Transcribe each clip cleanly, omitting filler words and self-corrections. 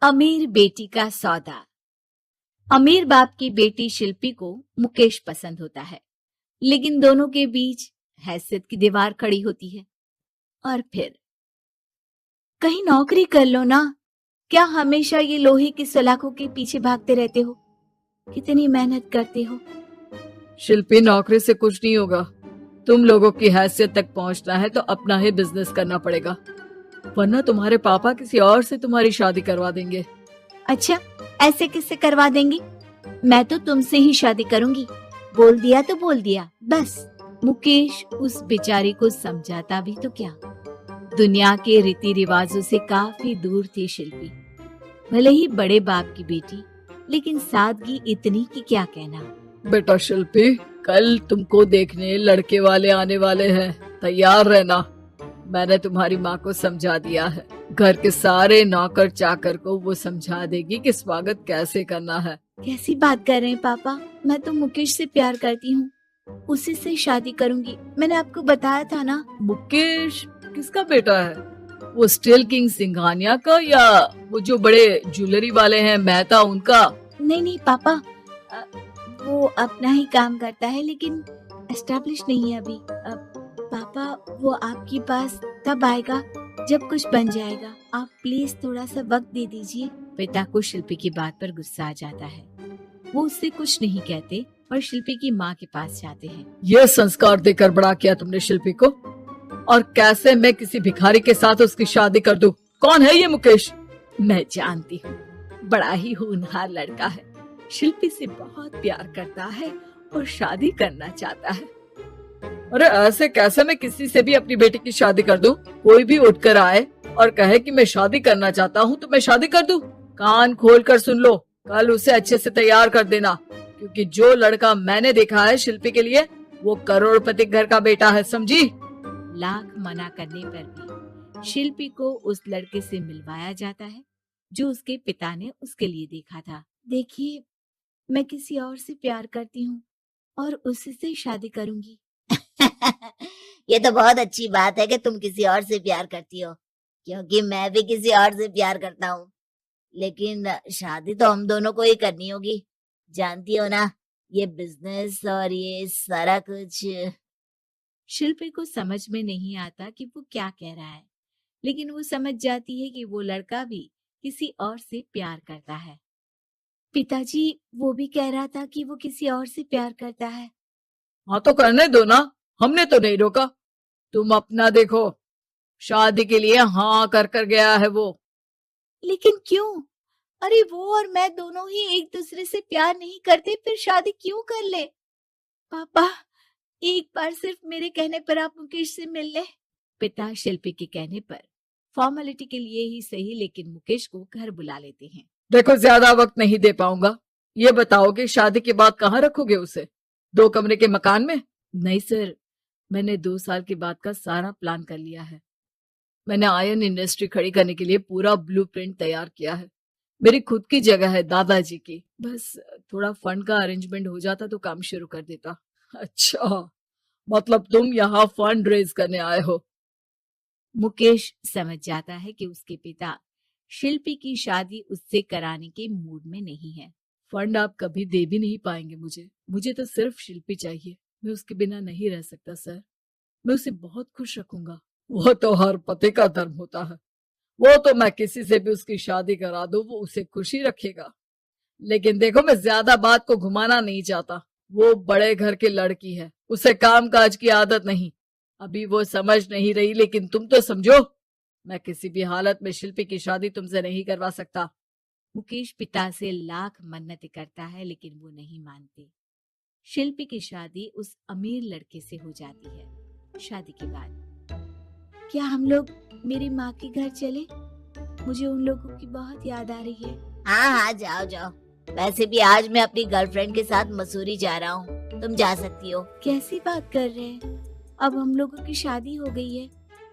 अमीर बेटी का सौदा। अमीर बाप की बेटी शिल्पी को मुकेश पसंद होता है, लेकिन दोनों के बीच हैसियत की दीवार खड़ी होती है। और फिर कहीं नौकरी कर लो ना, क्या हमेशा ये लोहे की सलाखों के पीछे भागते रहते हो? कितनी मेहनत करते हो। शिल्पी, नौकरी से कुछ नहीं होगा। तुम लोगों की हैसियत तक पहुंचना है तो अपना ही बिजनेस करना पड़ेगा, वरना तुम्हारे पापा किसी और से तुम्हारी शादी करवा देंगे। अच्छा, ऐसे किससे करवा देंगी? मैं तो तुमसे ही शादी करूंगी। बोल दिया तो बोल दिया, बस। मुकेश उस बेचारी को समझाता भी तो क्या। दुनिया के रीति रिवाजों से काफी दूर थी शिल्पी। भले ही बड़े बाप की बेटी, लेकिन सादगी इतनी कि क्या कहना। बेटा शिल्पी, कल तुमको देखने लड़के वाले आने वाले हैं, तैयार रहना। मैंने तुम्हारी माँ को समझा दिया है। घर के सारे नौकर चाकर को वो समझा देगी कि स्वागत कैसे करना है। कैसी बात कर रहे हैं पापा? मैं तो मुकेश से प्यार करती हूँ, उसी से शादी करूंगी। मैंने आपको बताया था ना। मुकेश किसका बेटा है? वो स्टील किंग सिंघानिया का, या वो जो बड़े ज्वेलरी वाले हैं मेहता, उनका? नहीं नहीं पापा, वो अपना ही काम करता है, लेकिन एस्टेब्लिश नहीं है अभी। पापा, वो आपके पास तब आएगा जब कुछ बन जाएगा। आप प्लीज थोड़ा सा वक्त दे दीजिए। पिता को शिल्पी की बात पर गुस्सा आ जाता है। वो उससे कुछ नहीं कहते और शिल्पी की माँ के पास जाते हैं। ये संस्कार देकर बड़ा किया तुमने शिल्पी को, और कैसे मैं किसी भिखारी के साथ उसकी शादी कर दूं? कौन है ये मुकेश? मैं जानती हूँ, बड़ा ही होनहार लड़का है। शिल्पी से बहुत प्यार करता है और शादी करना चाहता है। अरे ऐसे कैसे मैं किसी से भी अपनी बेटी की शादी कर दूं? कोई भी उठकर आए और कहे कि मैं शादी करना चाहता हूँ तो मैं शादी कर दूं? कान खोल कर सुन लो, कल उसे अच्छे से तैयार कर देना, क्योंकि जो लड़का मैंने देखा है शिल्पी के लिए, वो करोड़पति घर का बेटा है, समझी? लाख मना करने पर भी शिल्पी को उस लड़के से मिलवाया जाता है जो उसके पिता ने उसके लिए देखा था। देखिए, मैं किसी और से प्यार करती हूँ और उसी से शादी करूंगी। ये तो बहुत अच्छी बात है कि तुम किसी और से प्यार करती हो, क्योंकि मैं भी किसी और से प्यार करता हूँ। लेकिन शादी तो हम दोनों को ही करनी होगी, जानती हो ना, ये बिजनेस और ये सारा कुछ। शिल्पी को समझ में नहीं आता कि वो क्या कह रहा है, लेकिन वो समझ जाती है कि वो लड़का भी किसी और से प्यार करता है। पिताजी, वो भी कह रहा था कि वो किसी और से प्यार करता है। हाँ तो करने दो ना, हमने तो नहीं रोका। तुम अपना देखो, शादी के लिए हाँ कर कर गया है वो। लेकिन क्यों? अरे वो और मैं दोनों ही एक दूसरे से प्यार नहीं करते, फिर शादी क्यों कर ले? पापा, एक बार सिर्फ मेरे कहने पर आप मुकेश से मिल ले। पिता शिल्पी के कहने पर फॉर्मेलिटी के लिए ही सही, लेकिन मुकेश को घर बुला लेते हैं। देखो, ज्यादा वक्त नहीं दे पाऊंगा। ये बताओ कि शादी के बाद कहाँ रखोगे उसे? 2 कमरे के मकान में? नहीं सर, मैंने 2 साल के बाद का सारा प्लान कर लिया है। मैंने आयरन इंडस्ट्री खड़ी करने के लिए पूरा ब्लूप्रिंट तैयार किया है। मेरी खुद की जगह है दादाजी की। बस थोड़ा फंड का अरेंजमेंट हो जाता तो काम शुरू कर देता। अच्छा, मतलब तुम यहाँ फंड रेज करने आए हो? मुकेश समझ जाता है कि उसके पिता शिल्पी की शादी उससे कराने के मूड में नहीं है। फंड आप कभी दे भी नहीं पाएंगे मुझे तो सिर्फ शिल्पी चाहिए। मैं उसके बिना नहीं रह सकता सर। मैं उसे बहुत खुश रखूंगा। वो तो हर पति का धर्म होता है। वो तो मैं किसी से भी उसकी शादी करा दूं, वो उसे खुशी रखेगा। लेकिन देखो, मैं ज्यादा बात को घुमाना नहीं चाहता। वो बड़े घर की लड़की है, उसे काम काज की आदत नहीं। अभी वो समझ नहीं रही, लेकिन तुम तो समझो। मैं किसी भी हालत में शिल्पी की शादी तुमसे नहीं करवा सकता। मुकेश पिता से लाख मन्नतें करता है, लेकिन वो नहीं मानते। शिल्पी की शादी उस अमीर लड़के से हो जाती है। शादी के बाद क्या हम लोग मेरी माँ के घर चले? मुझे उन लोगों की बहुत याद आ रही है। हाँ हाँ, जाओ जाओ। वैसे भी आज मैं अपनी गर्लफ्रेंड के साथ मसूरी जा रहा हूँ, तुम जा सकती हो। कैसी बात कर रहे हैं? अब हम लोगों की शादी हो गई है,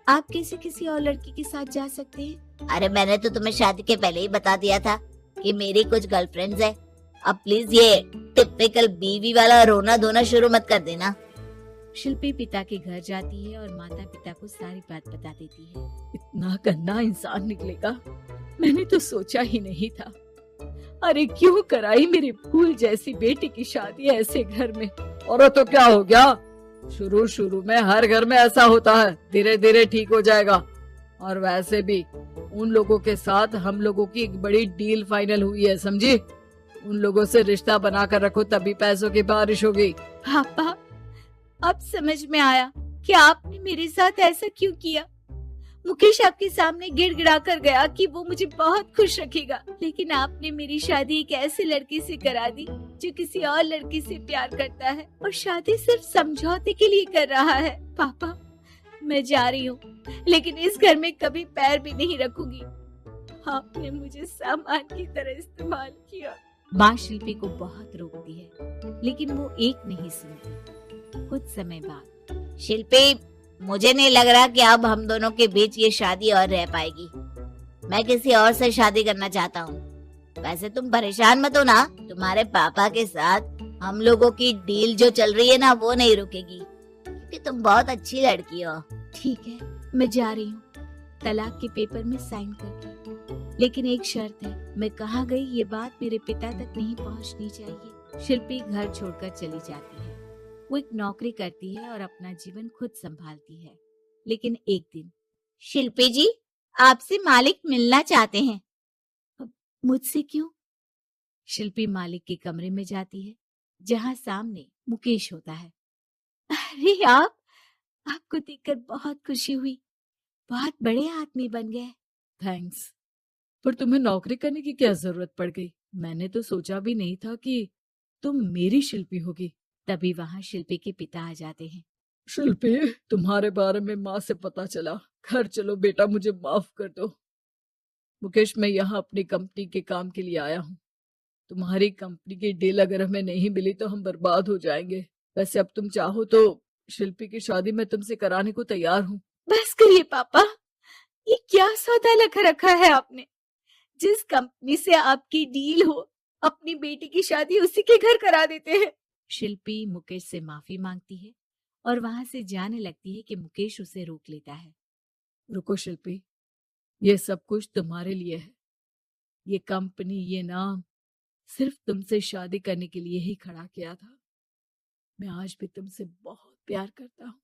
आप कैसे किसी और लड़की के साथ जा सकते हैं? अरे मैंने तो तुम्हें शादी के पहले ही बता दिया था कि मेरी कुछ गर्लफ्रेंड्स है। अब प्लीज ये टिपिकल बीवी वाला रोना धोना शुरू मत कर देना। शिल्पी पिता के घर जाती है और माता पिता को सारी बात बता देती है। इतना गंदा इंसान निकलेगा, मैंने तो सोचा ही नहीं था। अरे क्यों कराई मेरी फूल जैसी बेटी की शादी ऐसे घर में। और तो क्या हो गया, शुरू शुरू में हर घर में ऐसा होता है, धीरे धीरे ठीक हो जाएगा। और वैसे भी उन लोगों के साथ हम लोगों की एक बड़ी डील फाइनल हुई है, समझी। उन लोगों से रिश्ता बनाकर रखो, तभी पैसों की बारिश होगी। पापा, अब समझ में आया कि आपने मेरे साथ ऐसा क्यों किया। मुकेश आपके सामने गिड़गिड़ा कर गया कि वो मुझे बहुत खुश रखेगा, लेकिन आपने मेरी शादी एक ऐसे लड़के से करा दी जो किसी और लड़की से प्यार करता है और शादी सिर्फ समझौते के लिए कर रहा है। पापा, मैं जा रही हूँ, लेकिन इस घर में कभी पैर भी नहीं रखूंगी। आपने मुझे सामान की तरह इस्तेमाल किया। माँ शिल्पी को बहुत रोकती है, लेकिन वो एक नहीं सुनती। कुछ समय बाद, शिल्पी, मुझे नहीं लग रहा कि अब हम दोनों के बीच ये शादी और रह पाएगी। मैं किसी और से शादी करना चाहता हूँ। वैसे तुम परेशान मत हो ना, तुम्हारे पापा के साथ हम लोगों की डील जो चल रही है ना, वो नहीं रुकेगी, क्योंकि तुम बहुत अच्छी लड़की हो। ठीक है, मैं जा रही हूँ, तलाक के पेपर में साइन करके। लेकिन एक शर्त है, मैं कहाँ गई ये बात मेरे पिता तक नहीं पहुँचनी चाहिए। शिल्पी घर छोड़कर चली जाती है। वो एक नौकरी करती है और अपना जीवन खुद संभालती है। लेकिन एक दिन, शिल्पी जी, आपसे मालिक मिलना चाहते हैं। मुझसे क्यों? शिल्पी मालिक के कमरे में जाती है, जहाँ सामने मुकेश होता है। अरे आपको देखकर बहुत खुशी हुई, बहुत बड़े आदमी बन गए। थैंक्स, पर तुम्हें नौकरी करने की क्या जरूरत पड़ गई। मैंने तो सोचा भी नहीं था कि तुम मेरी शिल्पी होगी। तभी वहां शिल्पी के पिता आ जाते हैं। शिल्पी, तुम्हारे बारे में माँ से पता चला। घर चलो बेटा, मुझे माफ कर दो। मुकेश, मैं यहाँ अपनी कंपनी के काम के लिए आया हूँ। तुम्हारी कंपनी की डील अगर हमें नहीं मिली तो हम बर्बाद हो जाएंगे। वैसे अब तुम चाहो तो शिल्पी की शादी मैं तुमसे कराने को तैयार हूँ। बस करिए पापा, ये क्या सौदा लगा रखा है आपने। जिस कंपनी से आपकी डील हो, अपनी बेटी की शादी उसी के घर करा देते हैं। शिल्पी मुकेश से माफी मांगती है और वहां से जाने लगती है कि मुकेश उसे रोक लेता है। रुको शिल्पी, ये सब कुछ तुम्हारे लिए है। ये कंपनी, ये नाम सिर्फ तुमसे शादी करने के लिए ही खड़ा किया था। मैं आज भी तुमसे बहुत प्यार करता हूँ।